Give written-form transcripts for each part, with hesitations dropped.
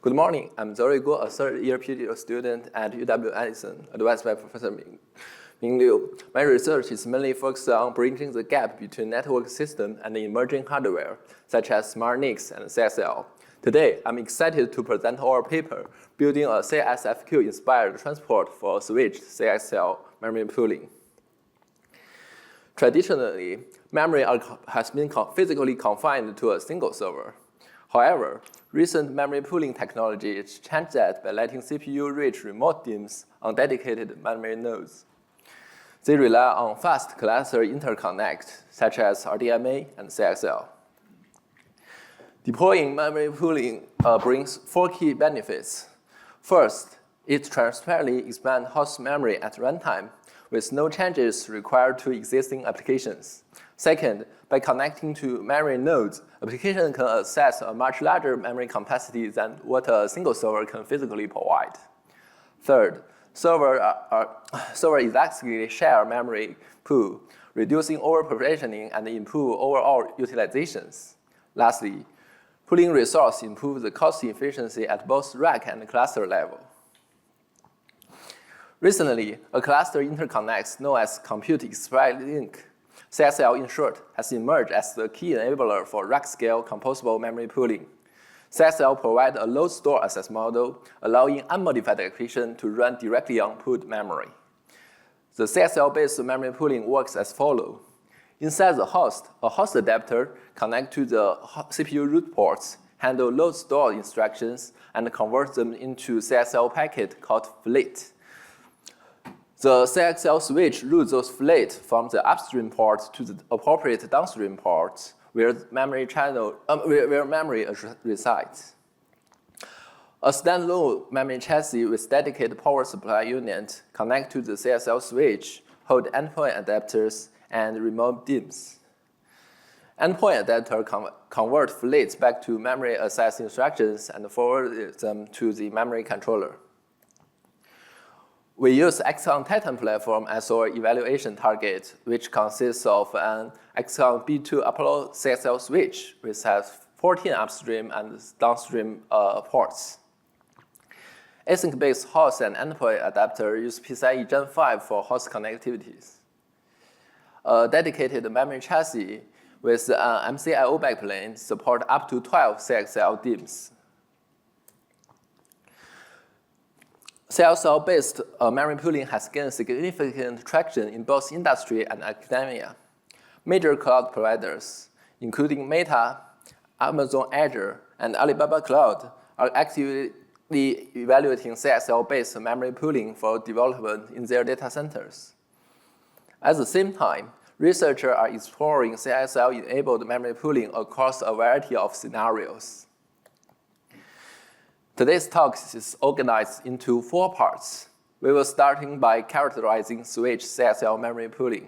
Good morning, I'm Zerui, a third-year PhD student at UW-Madison, advised by Professor Ming Liu. My research is mainly focused on bridging the gap between network system and emerging hardware, such as smart NICs and CXL. Today, I'm excited to present our paper, building a CSFQ-Inspired transport for switched CXL memory pooling. Traditionally, memory has been physically confined to a single server. However, recent memory pooling technologies change that by letting CPU reach remote DIMMs on dedicated memory nodes. They rely on fast cluster interconnect, such as RDMA and CXL. Deploying memory pooling brings 4 key benefits. First, it transparently expands host memory at runtime, with no changes required to existing applications. Second, by connecting to memory nodes, application can access a much larger memory capacity than what a single server can physically provide. Third, servers exactly share memory pool, reducing over-provisioning and improve overall utilizations. Lastly, pooling resource improves the cost efficiency at both rack and cluster level. Recently, a cluster interconnect known as Compute Express Link, CXL in short, has emerged as the key enabler for rack-scale composable memory pooling. CXL provides a load store access model, allowing unmodified application to run directly on pooled memory. The CXL-based memory pooling works as follows. Inside the host, a host adapter connects to the CPU root ports, handle load store instructions, and convert them into CXL packet called fleet. The CXL switch routes those fleet from the upstream port to the appropriate downstream ports where memory resides. A standalone memory chassis with dedicated power supply unit connects to the CXL switch, hold endpoint adapters, and remote DIMMs. Endpoint adapter convert fleets back to memory access instructions and forward them to the memory controller. We use XConn Titan platform as our evaluation target, which consists of an XConn B2 upload CXL switch, which has 14 upstream and downstream ports. Async-based host and endpoint adapter use PCIe Gen 5 for host connectivities. A dedicated memory chassis with an MCIO backplane support up to 12 CXL DIMMs. CXL-based memory pooling has gained significant traction in both industry and academia. Major cloud providers, including Meta, Amazon Azure, and Alibaba Cloud, are actively evaluating CXL-based memory pooling for development in their data centers. At the same time, researchers are exploring CXL-enabled memory pooling across a variety of scenarios. Today's talk is organized into 4 parts. We will start by characterizing switch CXL memory pooling.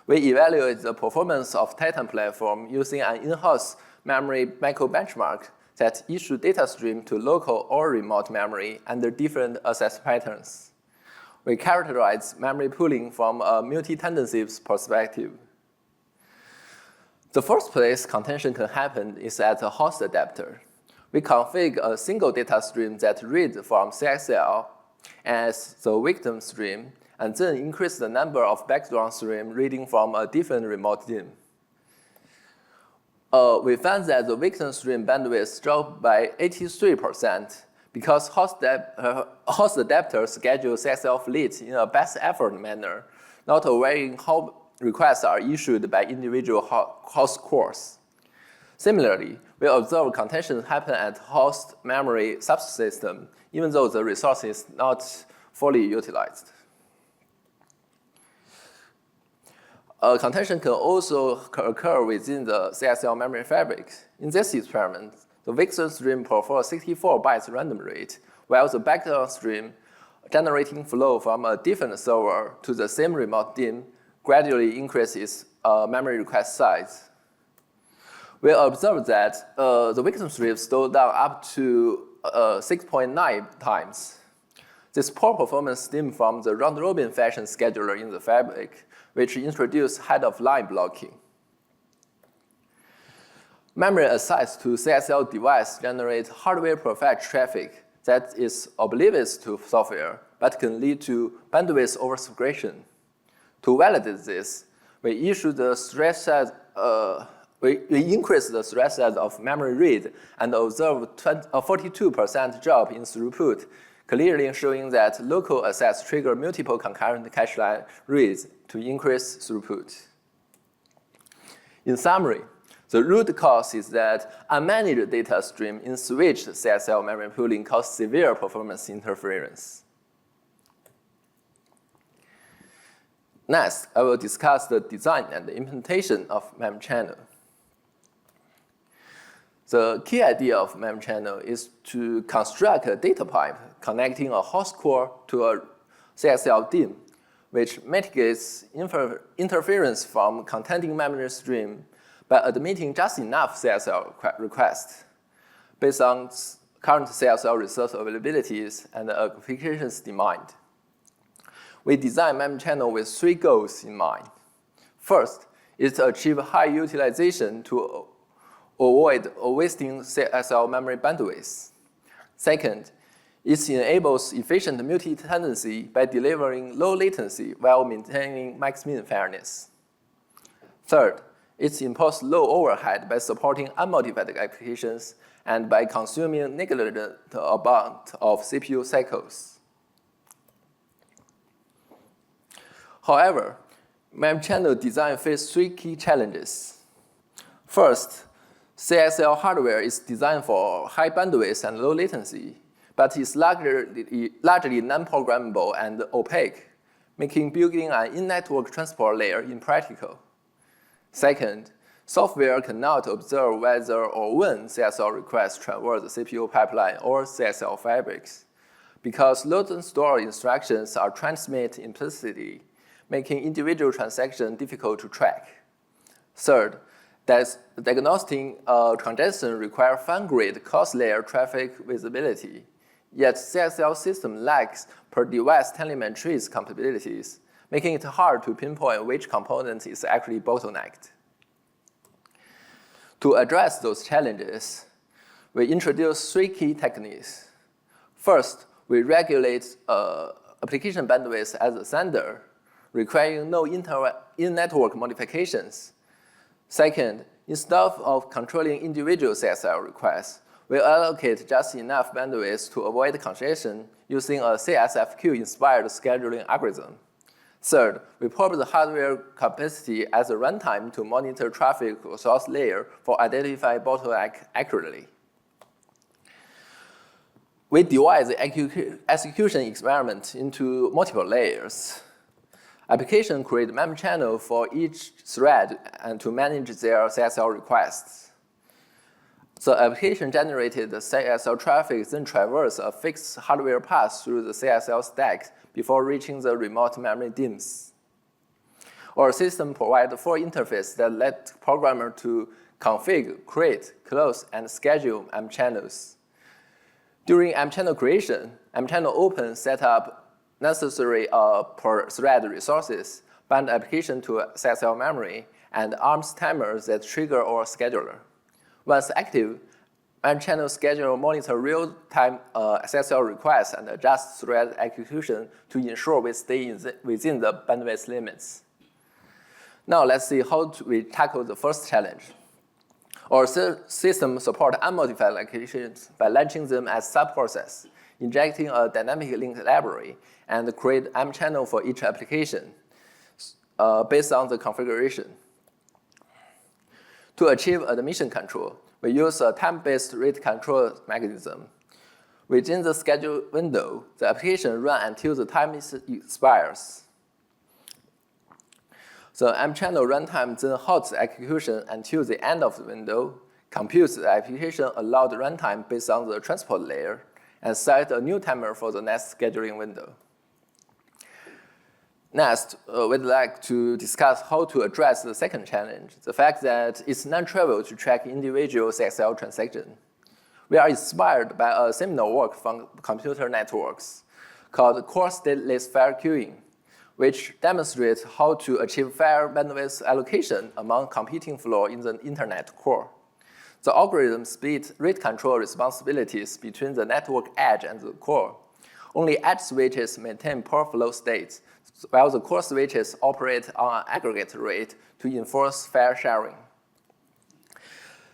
We evaluate the performance of Titan platform using an in-house memory micro benchmark that issues data stream to local or remote memory under different access patterns. We characterize memory pooling from a multi-tenancy perspective. The first place contention can happen is at the host adapter. We configure a single data stream that reads from CXL as the victim stream, and then increase the number of background streams reading from a different remote DIMM. We found that the victim stream bandwidth dropped by 83% because host adapters schedule CXL fleets in a best effort manner, not varying how requests are issued by individual host cores. Similarly, we observe contention happen at host memory subsystem, even though the resource is not fully utilized. Contention can also occur within the CXL memory fabric. In this experiment, the victim stream performs 64 bytes random rate, while the background stream generating flow from a different server to the same remote DIMM gradually increases memory request size. We observed that the victim stream slowed down up to 6.9 times. This poor performance stemmed from the round-robin fashion scheduler in the fabric, which introduced head-of-line blocking. Memory assigned to CXL device generates hardware-perfect traffic that is oblivious to software, but can lead to bandwidth oversubscription. To validate this, we issue the threshold. We increase the threshold of memory read and observe a 42% drop in throughput, clearly showing that local access trigger multiple concurrent cache line reads to increase throughput. In summary, the root cause is that unmanaged data stream in switched CXL memory pooling cause severe performance interference. Next, I will discuss the design and the implementation of MemChannel. The key idea of MemChannel is to construct a data pipe connecting a host core to a CXL DIMM, which mitigates interference from contending memory stream by admitting just enough CXL requests based on current CXL resource availabilities and the application's demand. We design MemChannel with 3 goals in mind. First is to achieve high utilization to avoid wasting CXL memory bandwidth. Second, it enables efficient multi-tenancy by delivering low latency while maintaining max-min fairness. Third, it imposes low overhead by supporting unmodified applications and by consuming negligible amount of CPU cycles. However, MemChannel design faces 3 key challenges. First, CXL hardware is designed for high bandwidth and low latency, but is largely non-programmable and opaque, making building an in-network transport layer impractical. Second, software cannot observe whether or when CXL requests traverse the CPU pipeline or CXL fabrics, because load and store instructions are transmitted implicitly, making individual transactions difficult to track. Third, diagnosing congestion requires fine-grained cross-layer traffic visibility, yet CXL system lacks per-device telemetry capabilities, making it hard to pinpoint which component is actually bottlenecked. To address those challenges, we introduce 3 key techniques. First, we regulate application bandwidth as a sender, requiring no in-network modifications. Second, instead of controlling individual CXL requests, we allocate just enough bandwidth to avoid congestion using a CSFQ-Inspired scheduling algorithm. Third, we probe the hardware capacity as a runtime to monitor traffic source layer for identifying bottleneck accurately. We divide the execution experiment into multiple layers. Application create MemChannel for each thread and to manage their CXL requests. The application generated the CXL traffic then traverses a fixed hardware path through the CXL stack before reaching the remote memory DIMMs. Our system provides a full interface that lets programmer to configure, create, close, and schedule MChannels. During MChannel creation, MChannel open set up necessary per thread resources, bind application to CXL memory, and arms timer that trigger our scheduler. Once active, MemChannel schedule monitor real-time CXL requests and adjust thread execution to ensure we stay within the bandwidth limits. Now let's see how we tackle the first challenge. Our system supports unmodified applications by launching them as sub-process, injecting a dynamic link library, and create MChannel for each application based on the configuration. To achieve admission control, we use a time-based rate control mechanism. Within the schedule window, the application runs until the time expires. The MChannel runtime then halts the execution until the end of the window, computes the application allowed runtime based on the transport layer, and set a new timer for the next scheduling window. Next, we'd like to discuss how to address the second challenge, the fact that it's non-trivial to track individual CXL transactions. We are inspired by a seminal work from computer networks called Core-Stateless Fair Queueing, which demonstrates how to achieve fair bandwidth allocation among competing flows in the internet core. The algorithm split rate control responsibilities between the network edge and the core. Only edge switches maintain per flow states, while the core switches operate on an aggregate rate to enforce fair sharing.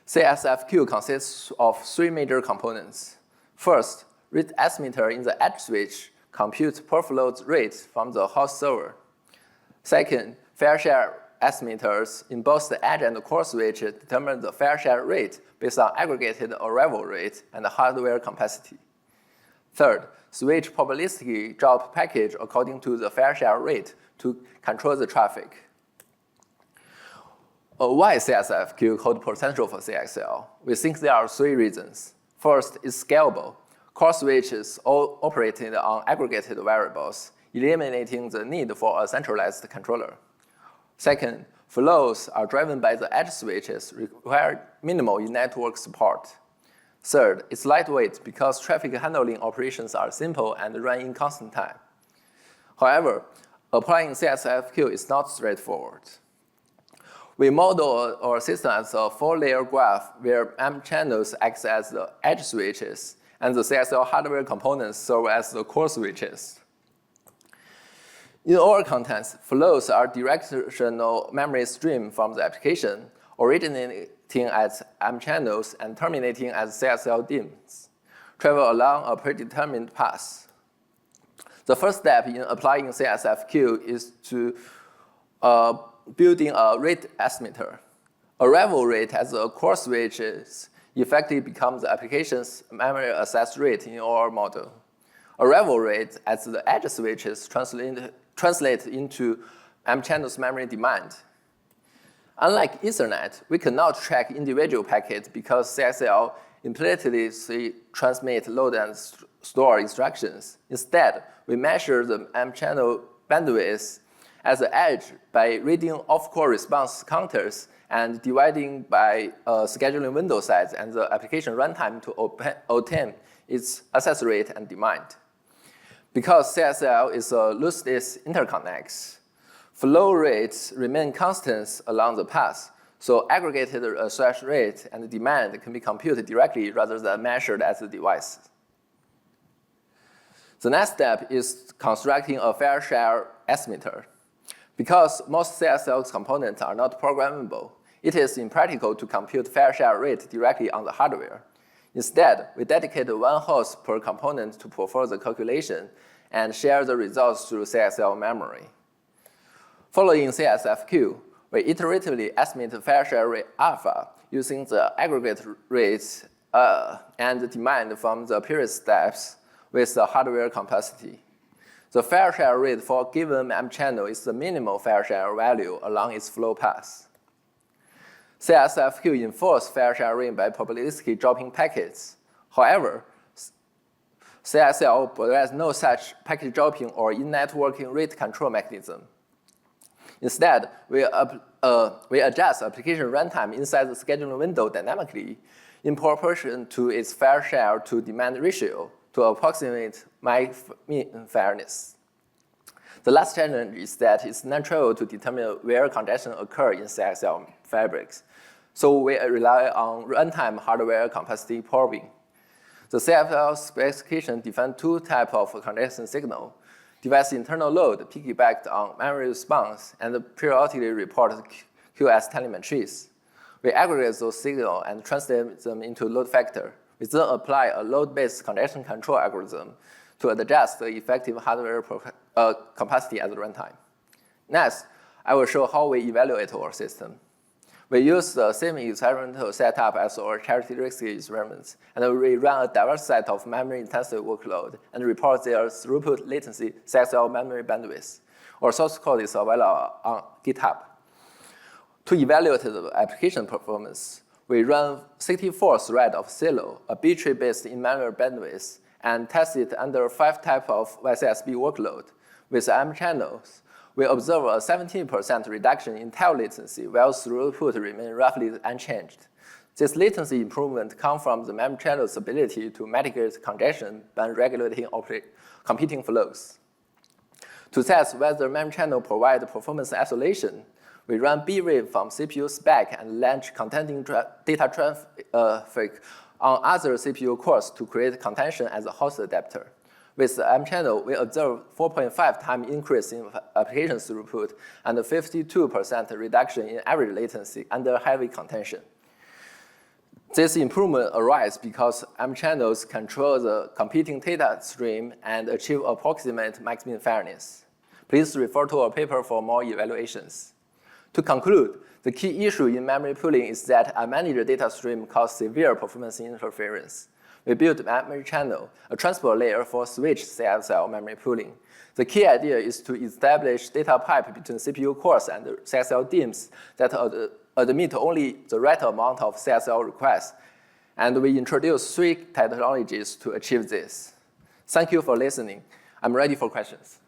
CSFQ consists of 3 major components. First, rate estimator in the edge switch computes per flow rate from the host server. Second, fair share estimators in both the edge and the core switch determine the fair share rate based on aggregated arrival rate and hardware capacity. Third, switch probabilistically drop package according to the fair share rate to control the traffic. Why CSFQ hold potential for CXL? We think there are 3 reasons. First, it's scalable. Core switches all operated on aggregated variables, eliminating the need for a centralized controller. Second, flows are driven by the edge switches, require minimal in-network support. Third, it's lightweight because traffic handling operations are simple and run in constant time. However, applying CSFQ is not straightforward. We model our system as a 4-layer graph where MemChannels act as the edge switches and the CXL hardware components serve as the core switches. In our contents, flows are directional memory stream from the application, originating at MemChannels and terminating at CXL DIMMs, travel along a predetermined path. The first step in applying CSFQ is to building a rate estimator. Arrival rate as a core switches effectively becomes the application's memory access rate in our model. Arrival rate as the edge switches translate into MemChannel's memory demand. Unlike Ethernet, we cannot track individual packets because CXL implicitly transmit load and store instructions. Instead, we measure the MemChannel bandwidth as the edge by reading off-core response counters and dividing by scheduling window size and the application runtime to obtain its access rate and demand. Because CXL is a lossless interconnect, flow rates remain constant along the path, so aggregated refresh rate and demand can be computed directly rather than measured at the device. The next step is constructing a fair share estimator. Because most CXL components are not programmable, it is impractical to compute fair share rate directly on the hardware. Instead, we dedicate 1 host per component to perform the calculation and share the results through CXL memory. Following CSFQ, we iteratively estimate the fair share rate alpha using the aggregate rates and demand from the previous steps with the hardware capacity. The fair share rate for a given MemChannel is the minimal fair share value along its flow path. CSFQ enforces fair share rate by probabilistically dropping packets. However, CXL provides no such packet dropping or in-networking rate control mechanism. Instead, we adjust application runtime inside the scheduling window dynamically in proportion to its fair share to demand ratio to approximate mean fairness. The last challenge is that it's not trivial to determine where congestion occurs in CXL fabrics, so we rely on runtime hardware capacity probing. The CXL specification defines 2 types of congestion signal: device internal load piggybacked on memory response and periodically report QS telemetries. We aggregate those signals and translate them into load factor. We then apply a load-based congestion control algorithm to adjust the effective hardware capacity at the runtime. Next, I will show how we evaluate our system. We use the same experimental setup as our characteristic experiments, and we run a diverse set of memory-intensive workload and report their throughput latency CXL memory bandwidth. Our source code is available on GitHub. To evaluate the application performance, we run 64 threads of Silo, a B-tree-based in-memory bandwidth, and test it under 5 types of YCSB workload. With MemChannels, we observe a 17% reduction in tail latency, while throughput remains roughly unchanged. This latency improvement comes from the MemChannel's ability to mitigate congestion by regulating competing flows. To test whether MemChannel provides performance isolation, We run B-rate from CPU spec and launch contending data traffic on other CPU cores to create contention as a host adapter. With the Mchannel, we observe 4.5 time increase in application throughput and a 52% reduction in average latency under heavy contention. This improvement arises because mchannels control the competing data stream and achieve approximate maximum fairness. Please refer to our paper for more evaluations. To conclude, the key issue in memory pooling is that unmanaged data stream cause severe performance interference. We built MemChannel, a transport layer for switch CXL memory pooling. The key idea is to establish data pipe between CPU cores and CXL DIMMs that admit only the right amount of CXL requests, and we introduced 3 technologies to achieve this. Thank you for listening. I'm ready for questions.